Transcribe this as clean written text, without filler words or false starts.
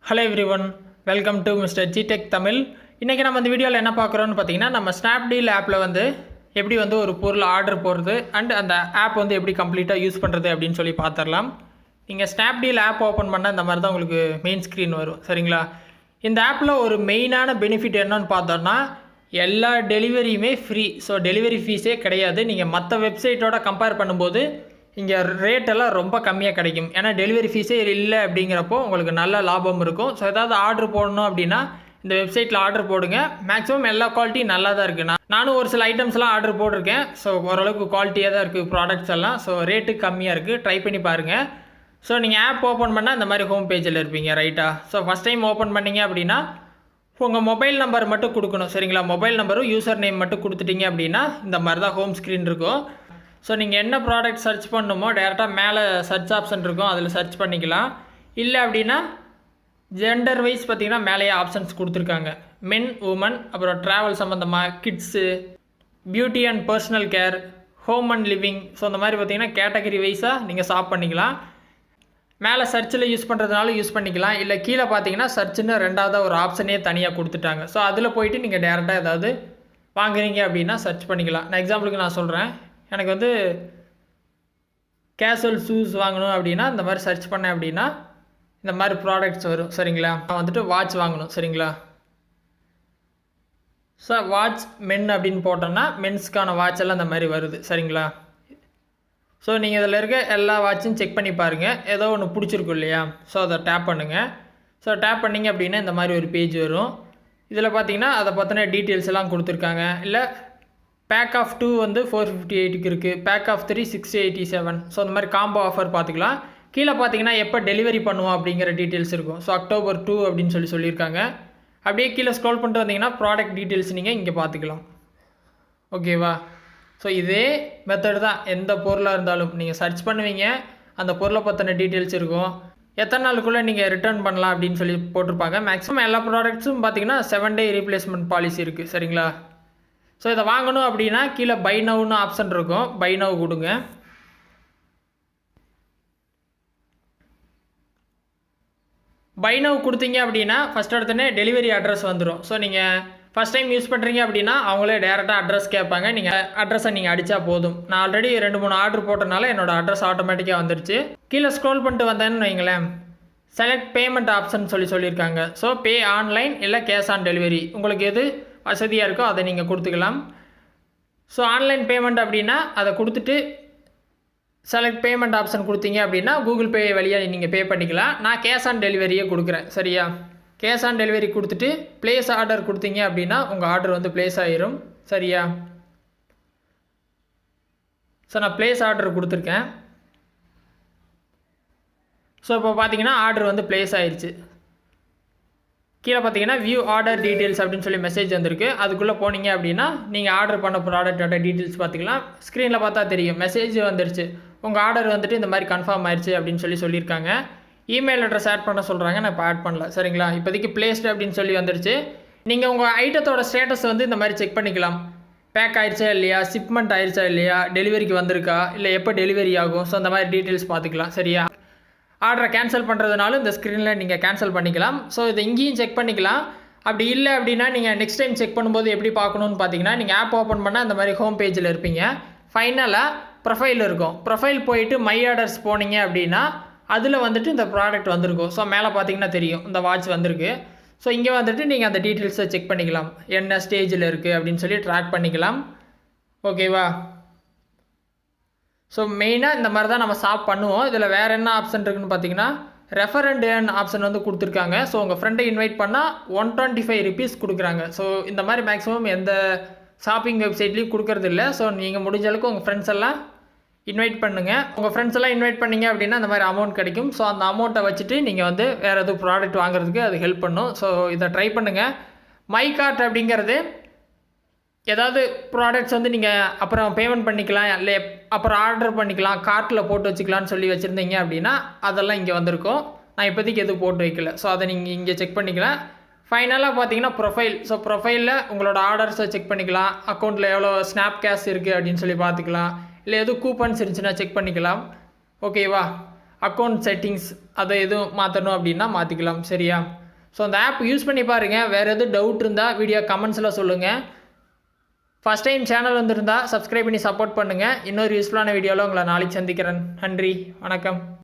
Hello everyone, welcome to mister G tech Tamil. இன்றைக்கி நம்ம இந்த வீடியோவில் என்ன பார்க்குறோன்னு பார்த்தீங்கன்னா, நம்ம ஸ்னாப்டீல் ஆப்பில் எப்படி ஒரு பொருள் ஆர்டர் போடுறது அண்ட் அந்த ஆப் எப்படி கம்ப்ளீட்டாக யூஸ் பண்ணுறது அப்படின்னு சொல்லி பார்த்துடலாம். நீங்கள் ஸ்னாப்டீல் ஆப் ஓப்பன் பண்ணால் இந்த மாதிரி தான் உங்களுக்கு மெயின் ஸ்க்ரீன் வரும். சரிங்களா? இந்த ஆப்பில் ஒரு மெயினான பெனிஃபிட் என்னன்னு பார்த்தோன்னா, எல்லா டெலிவரியுமே ஃப்ரீ. ஸோ டெலிவரி ஃபீஸே கிடையாது. நீங்கள் மற்ற வெப்சைட்டோட கம்பேர் பண்ணும்போது இங்கே ரேட்டெல்லாம் ரொம்ப கம்மியாக கிடைக்கும். ஏன்னா டெலிவரி ஃபீஸே இல்லை அப்படிங்கிறப்போ உங்களுக்கு நல்ல லாபம் இருக்கும். ஸோ ஏதாவது ஆர்டர் போடணும் அப்படின்னா இந்த வெப்சைட்டில் ஆர்டர் போடுங்க. மேக்ஸிமம் எல்லா குவாலிட்டியும் நல்லா தான் இருக்குது. நானும் ஒரு சில ஐட்டம்ஸ்லாம் ஆர்டர் போட்டிருக்கேன். ஸோ ஓரளவுக்கு குவாலிட்டியாக தான் இருக்குது ப்ராடக்ட்ஸ் எல்லாம். ஸோ ரேட்டு கம்மியாக இருக்குது. ட்ரை பண்ணி பாருங்கள். ஸோ நீங்கள் ஆப் ஓப்பன் பண்ணால் இந்த மாதிரி ஹோம் பேஜில் இருப்பீங்க. ரைட்டா? ஸோ ஃபஸ்ட் டைம் ஓப்பன் பண்ணிங்க அப்படின்னா உங்கள் மொபைல் நம்பர் மட்டும் கொடுக்கணும். சரிங்களா? மொபைல் நம்பரும் யூசர் நேம் மட்டும் கொடுத்துட்டிங்க அப்படின்னா இந்த மாதிரி தான் ஹோம் ஸ்க்ரீன் இருக்கும். ஸோ நீங்கள் என்ன ப்ராடக்ட் சர்ச் பண்ணணுமோ டேரெக்டாக மேலே சர்ச் ஆப்ஷன் இருக்கும், அதில் சர்ச் பண்ணிக்கலாம். இல்லை அப்படின்னா ஜெண்டர் வைஸ் பார்த்திங்கன்னா மேலேயே ஆப்ஷன்ஸ் கொடுத்துருக்காங்க. மென், உமன், அப்புறம் ட்ராவல் சம்மந்தமாக, kids, beauty and personal care, home and living. So அந்த மாதிரி பார்த்திங்கன்னா கேட்டகரி வைஸாக நீங்கள் ஷாப் பண்ணிக்கலாம். மேலே சர்ச்சில் யூஸ் பண்ணுறதுனால யூஸ் பண்ணிக்கலாம். இல்லை கீழே பார்த்தீங்கன்னா சர்ச்சுன்னு ரெண்டாவது ஒரு ஆப்ஷனே தனியாக கொடுத்துட்டாங்க. ஸோ அதில் போயிட்டு நீங்கள் டேரெக்டாக ஏதாவது வாங்குறீங்க அப்படின்னா சர்ச் பண்ணிக்கலாம். நான் எக்ஸாம்பிளுக்கு நான் சொல்கிறேன். எனக்கு கேஷுவல் ஷூஸ் வாங்கணும் அப்படின்னா இந்த மாதிரி சர்ச் பண்ணேன் அப்படின்னா இந்த மாதிரி ப்ராடக்ட்ஸ் வரும். சரிங்களா? நான் வாட்ச் வாங்கணும். சரிங்களா? ஸோ வாட்ச் மென் அப்படின்னு போட்டோன்னா மென்ஸ்க்கான வாட்ச் எல்லாம் இந்த மாதிரி வருது. சரிங்களா? ஸோ நீங்கள் இதில் இருக்க எல்லா வாட்சும் செக் பண்ணி பாருங்கள். ஏதோ ஒன்று பிடிச்சிருக்கும் இல்லையா? ஸோ அதை டேப் பண்ணுங்கள். ஸோ டேப் பண்ணிங்க அப்படின்னா இந்த மாதிரி ஒரு பேஜ் வரும். இதில் பார்த்தீங்கன்னா அதை பற்றின டீட்டெயில்ஸ் எல்லாம் கொடுத்துருக்காங்க. இல்லை பேக் ஆஃப் 2 458க்கு இருக்குது, பேக் ஆஃப் 3 687. ஸோ அந்த மாதிரி காம்போ ஆஃபர் பார்த்துக்கலாம். கீழே பார்த்தீங்கன்னா எப்போ டெலிவரி பண்ணுவோம் அப்படிங்கிற டீட்டெயில்ஸ் இருக்கும். ஸோ October 2 அப்படின்னு சொல்லியிருக்காங்க. அப்படியே கீழே ஸ்க்ரோல் பண்ணிட்டு வந்தீங்கன்னா ப்ராடக்ட் டீட்டெயில்ஸ் நீங்கள் இங்கே பார்த்துக்கலாம். ஓகேவா? ஸோ இதே மெத்தட் தான். எந்த பொருளாக இருந்தாலும் நீங்கள் சர்ச் பண்ணுவீங்க, அந்த பொருளை பற்றின டீட்டெயில்ஸ் இருக்கும், எத்தனை நாளுக்குள்ளே நீங்கள் ரிட்டர்ன் பண்ணலாம் அப்படின்னு சொல்லி போட்டிருப்பாங்க. மேக்ஸிமம் எல்லா ப்ராடக்ட்ஸும் பார்த்தீங்கன்னா 7 day ரீப்ளேஸ்மெண்ட் பாலிசி இருக்குது. சரிங்களா? ஸோ இதை வாங்கணும் அப்படின்னா கீழே பை நவுன்னு ஆப்ஷன் இருக்கும். பை நவ் கொடுங்க. பை நவ் கொடுத்தீங்க அப்படின்னா ஃபஸ்ட் எடுத்தோடனே டெலிவரி அட்ரஸ் வந்துடும். ஸோ நீங்கள் ஃபஸ்ட் டைம் யூஸ் பண்ணுறீங்க அப்படின்னா அவங்களே டேரெக்டாக அட்ரஸ் கேட்பாங்க. நீங்கள் அட்ரஸை நீங்கள் அடித்தா போதும். நான் ஆல்ரெடி 2-3 ஆர்டர் போட்டனால என்னோடய அட்ரஸ் ஆட்டோமேட்டிக்காக வந்துடுச்சு. கீழே ஸ்க்ரோல் பண்ணிட்டு வந்தேன்னு வைங்களேன், செலக்ட் பேமெண்ட் ஆப்ஷன் சொல்லியிருக்காங்க. ஸோ பே ஆன்லைன் இல்லை கேஷ் ஆன் டெலிவரி, உங்களுக்கு எது வசதியாக இருக்கோ அதை நீங்கள் கொடுத்துக்கலாம். ஸோ ஆன்லைன் பேமெண்ட் அப்படின்னா அதை கொடுத்துட்டு செலக்ட் பேமெண்ட் ஆப்ஷன் கொடுத்தீங்க அப்படின்னா கூகுள் பே வழியாக நீங்கள் பே பண்ணிக்கலாம். நான் கேஷ் ஆன் டெலிவரியே கொடுக்குறேன். சரியா? கேஷ் ஆன் டெலிவரி கொடுத்துட்டு ப்ளேஸ் ஆர்டர் கொடுத்தீங்க அப்படின்னா உங்கள் ஆர்டர் ப்ளேஸ் ஆகிரும். சரியா? ஸோ நான் ப்ளேஸ் ஆர்டர் கொடுத்துருக்கேன். ஸோ இப்போ பார்த்தீங்கன்னா ஆர்டர் ப்ளேஸ் ஆயிடுச்சு. கீழே பார்த்தீங்கன்னா வியூ ஆர்டர் டீட்டெயில்ஸ் அப்படின்னு சொல்லி மெசேஜ் வந்திருக்கு. அதுக்குள்ளே போனீங்க அப்படின்னா நீங்கள் ஆர்டர் பண்ண ப்ராடக்ட்டோட டீட்டெயில்ஸ் பார்த்துக்கலாம். ஸ்க்ரீனில் பார்த்தா தெரியும் மெசேஜ் வந்துருச்சு. உங்கள் ஆர்டர் இந்த மாதிரி கன்ஃபார்ம் ஆயிடுச்சு அப்படின்னு சொல்லியிருக்காங்க. இமெயில் அட்ரஸ் ஆட் பண்ண சொல்கிறாங்க. நான் இப்போ ஆட் பண்ணல. சரிங்களா? இப்போதைக்கு பிளேஸ்டு அப்படின்னு சொல்லி வந்துருச்சு. நீங்கள் உங்கள் ஐட்டத்தோட ஸ்டேட்டஸ் இந்த மாதிரி செக் பண்ணிக்கலாம். பேக் ஆயிடுச்சா இல்லையா, ஷிப்மெண்ட் ஆயிடுச்சா இல்லையா, டெலிவரிக்கு வந்திருக்கா, இல்லை எப்போ டெலிவரி ஆகும். ஸோ அந்த மாதிரி டீட்டெயில்ஸ் பார்த்துக்கலாம். சரியா? ஆர்டரை கேன்சல் பண்ணுறதுனாலும் இந்த ஸ்க்ரீனில் நீங்கள் கேன்சல் பண்ணிக்கலாம். ஸோ இதை இங்கேயும் செக் பண்ணிக்கலாம். அப்படி இல்லை அப்படின்னா நீங்கள் நெக்ஸ்ட் டைம் செக் பண்ணும்போது எப்படி பார்க்கணுன்னு பார்த்தீங்கன்னா, நீங்கள் ஆப் ஓப்பன் பண்ணால் இந்த மாதிரி ஹோம் பேஜில் இருப்பீங்க. ஃபைனலாக ப்ரொஃபைல் இருக்கும். ப்ரொஃபைல் போயிட்டு மை ஆர்டர்ஸ் போனீங்க அப்படின்னா அதில் இந்த ப்ராடக்ட் வந்திருக்கும். ஸோ மேலே பார்த்தீங்கன்னா தெரியும் இந்த வாட்ச் வந்திருக்கு. ஸோ இங்கே நீங்கள் அந்த டீட்டெயில்ஸை செக் பண்ணிக்கலாம். என்ன ஸ்டேஜில் இருக்குது அப்படின்னு சொல்லி ட்ராக் பண்ணிக்கலாம். ஓகேவா? ஸோ மெயினாக இந்த மாதிரி தான் நம்ம ஷாப் பண்ணுவோம். இதில் வேறு என்ன ஆப்ஷன் இருக்குதுன்னு பார்த்தீங்கன்னா, ரெஃபர் அண்ட் ஏர்ன் ஆப்ஷன் கொடுத்துருக்காங்க. ஸோ உங்கள் ஃப்ரெண்டை இன்வைட் பண்ணால் 125 rupees கொடுக்குறாங்க. ஸோ இந்த மாதிரி மேக்ஸிமம் எந்த ஷாப்பிங் வெப்சைட்லேயும் கொடுக்கறது இல்லை. ஸோ நீங்கள் முடிஞ்ச அளவுக்கு உங்கள் ஃப்ரெண்ட்ஸ் எல்லாம் இன்வைட் பண்ணுங்கள். உங்கள் ஃப்ரெண்ட்ஸ் எல்லாம் இன்வைட் பண்ணிங்க அப்படின்னா அந்த மாதிரி அமௌண்ட் கிடைக்கும். ஸோ அந்த அமௌண்ட்டை வச்சுட்டு நீங்கள் வேறு எதுவும் ப்ராடக்ட் வாங்குறதுக்கு அது ஹெல்ப் பண்ணும். ஸோ இதை ட்ரை பண்ணுங்கள். மை கார்ட் அப்படிங்கிறது ஏதாவது ப்ராடக்ட்ஸ் நீங்கள் அப்புறம் பேமெண்ட் பண்ணிக்கலாம், இல்லை அப்புறம் ஆர்டர் பண்ணிக்கலாம், கார்ட்டில் போட்டு வச்சுக்கலான்னு சொல்லி வச்சுருந்தீங்க அப்படின்னா அதெல்லாம் இங்கே வந்திருக்கும். நான் இப்போதைக்கு எதுவும் போட்டு வைக்கல. ஸோ அதை நீங்கள் இங்கே செக் பண்ணிக்கலாம். ஃபைனலாக பார்த்தீங்கன்னா ப்ரொஃபைல். ஸோ ப்ரொஃபைலில் உங்களோட ஆர்டர்ஸை செக் பண்ணிக்கலாம். அக்கௌண்ட்டில் எவ்வளோ ஸ்னாப் கேஷ் இருக்குது அப்படின்னு சொல்லி பார்த்துக்கலாம். இல்லை எதுவும் கூப்பன்ஸ் இருந்துச்சுன்னா செக் பண்ணிக்கலாம். ஓகேவா? அக்கௌண்ட் செட்டிங்ஸ் அதை எதுவும் மாற்றணும் அப்படின்னா மாற்றிக்கலாம். சரியா? ஸோ அந்த ஆப் யூஸ் பண்ணி பாருங்கள். வேறு எதுவும் டவுட் இருந்தால் வீடியோ கமெண்ட்ஸில் சொல்லுங்கள். ஃபஸ்ட் டைம் சேனல் வந்துருந்தால் சப்ஸ்கிரைப் பண்ணி சப்போர்ட் பண்ணுங்கள். இன்னொரு யூஸ்ஃபுல்லான வீடியோவில் உங்களை நாளைக்கு சந்திக்கிறேன். நன்றி, வணக்கம்.